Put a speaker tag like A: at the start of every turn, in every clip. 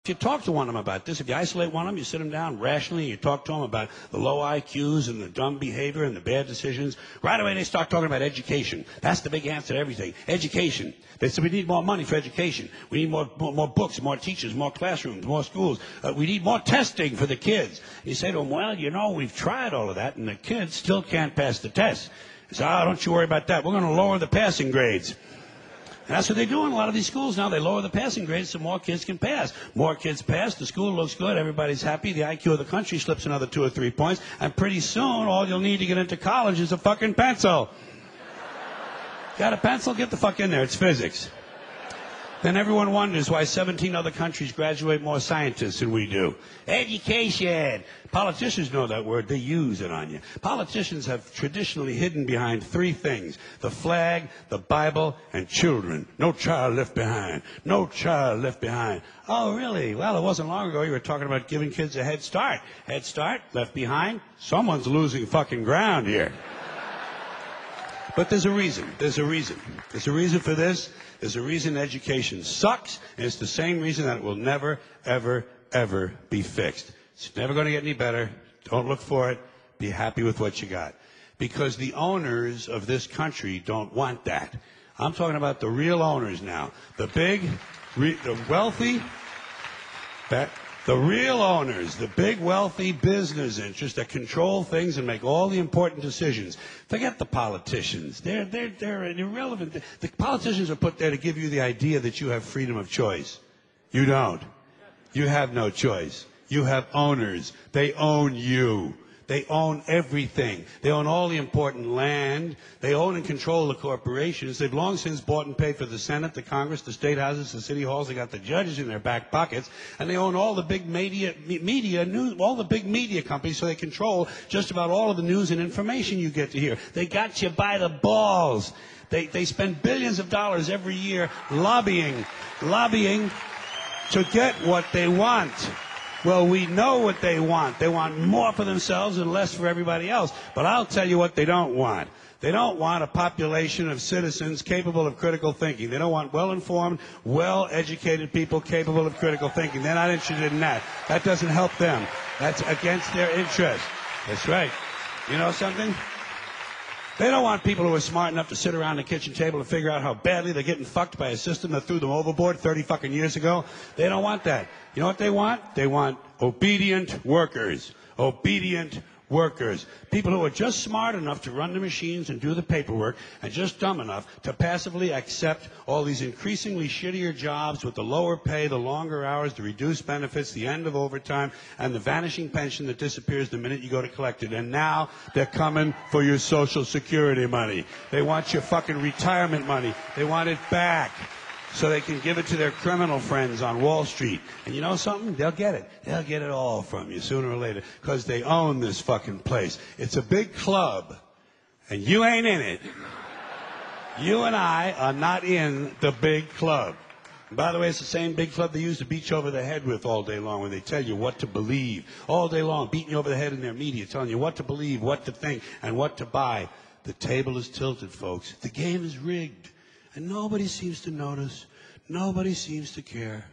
A: If you talk to one of them about this, if you isolate one of them, you sit them down rationally, you talk to them about the low IQs and the dumb behavior and the bad decisions, right away they start talking about education. That's the big answer to everything. Education. They say we need more money for education. We need more books, more teachers, more classrooms, more schools. We need more testing for the kids. You say to them, well, you know, we've tried all of that, and the kids still can't pass the test. They say, oh, don't you worry about that. We're going to lower the passing grades. And that's what they do in a lot of these schools now. They lower the passing grades so more kids can pass. More kids pass, the school looks good, everybody's happy, the IQ of the country slips another 2 or 3 points, and pretty soon all you'll need to get into college is a fucking pencil. Got a pencil? Get the fuck in there. It's physics. Then everyone wonders why 17 other countries graduate more scientists than we do. Education. Politicians know that word. They use it on you. Politicians have traditionally hidden behind 3 things: the flag, the Bible, and children. No child left behind. No child left behind. Oh, really? Well, it wasn't long ago you were talking about giving kids a head start. Head start, left behind. Someone's losing fucking ground here. But there's a reason. There's a reason. There's a reason for this. There's a reason education sucks, and it's the same reason that it will never, ever, ever be fixed. It's never going to get any better. Don't look for it. Be happy with what you got. Because the owners of this country don't want that. I'm talking about the real owners now. The big, the wealthy, the real owners, the big wealthy business interests that control things and make all the important decisions. Forget the politicians. They're irrelevant. The politicians are put there to give you the idea that you have freedom of choice. You don't. You have no choice. You have owners. They own you. They own everything. They own all the important land. They own and control the corporations. They've long since bought and paid for the Senate, the Congress, the state houses, the city halls. They got the judges in their back pockets. And they own all the big media news, all the big media companies, so they control just about all of the news and information you get to hear. They got you by the balls. They spend billions of dollars every year lobbying to get what they want. Well, we know what they want. They want more for themselves and less for everybody else. But I'll tell you what they don't want. They don't want a population of citizens capable of critical thinking. They don't want well-informed, well-educated people capable of critical thinking. They're not interested in that. That doesn't help them. That's against their interest. That's right. You know something? They don't want people who are smart enough to sit around the kitchen table and figure out how badly they're getting fucked by a system that threw them overboard 30 fucking years ago. They don't want that. You know what they want? They want obedient workers. Obedient workers. People who are just smart enough to run the machines and do the paperwork, and just dumb enough to passively accept all these increasingly shittier jobs with the lower pay, the longer hours, the reduced benefits, the end of overtime, and the vanishing pension that disappears the minute you go to collect it. And now they're coming for your Social Security money. They want your fucking retirement money. They want it back, so they can give it to their criminal friends on Wall Street. And you know something? They'll get it. They'll get it all from you sooner or later, because they own this fucking place. It's a big club, and you ain't in it. You and I are not in the big club. And by the way, it's the same big club they use to beat you over the head with all day long when they tell you what to believe. All day long, beating you over the head in their media, telling you what to believe, what to think, and what to buy. The table is tilted, folks. The game is rigged. And nobody seems to notice. Nobody seems to care.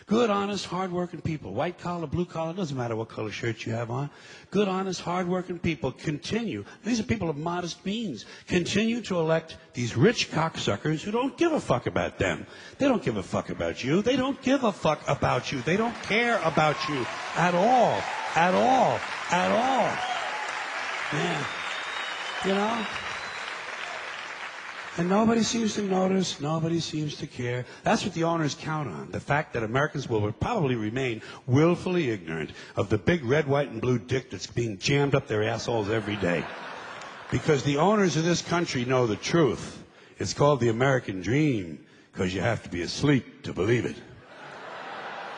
A: Good, honest, hard-working people, white collar, blue collar, doesn't matter what color shirt you have on. Good, honest, hard-working people continue. These are people of modest means. Continue to elect these rich cocksuckers who don't give a fuck about them. They don't give a fuck about you. They don't give a fuck about you. They don't care about you at all. At all. At all. Man. You know? And nobody seems to notice, nobody seems to care. That's what the owners count on, the fact that Americans will probably remain willfully ignorant of the big red, white, and blue dick that's being jammed up their assholes every day. Because the owners of this country know the truth. It's called the American dream, because you have to be asleep to believe it.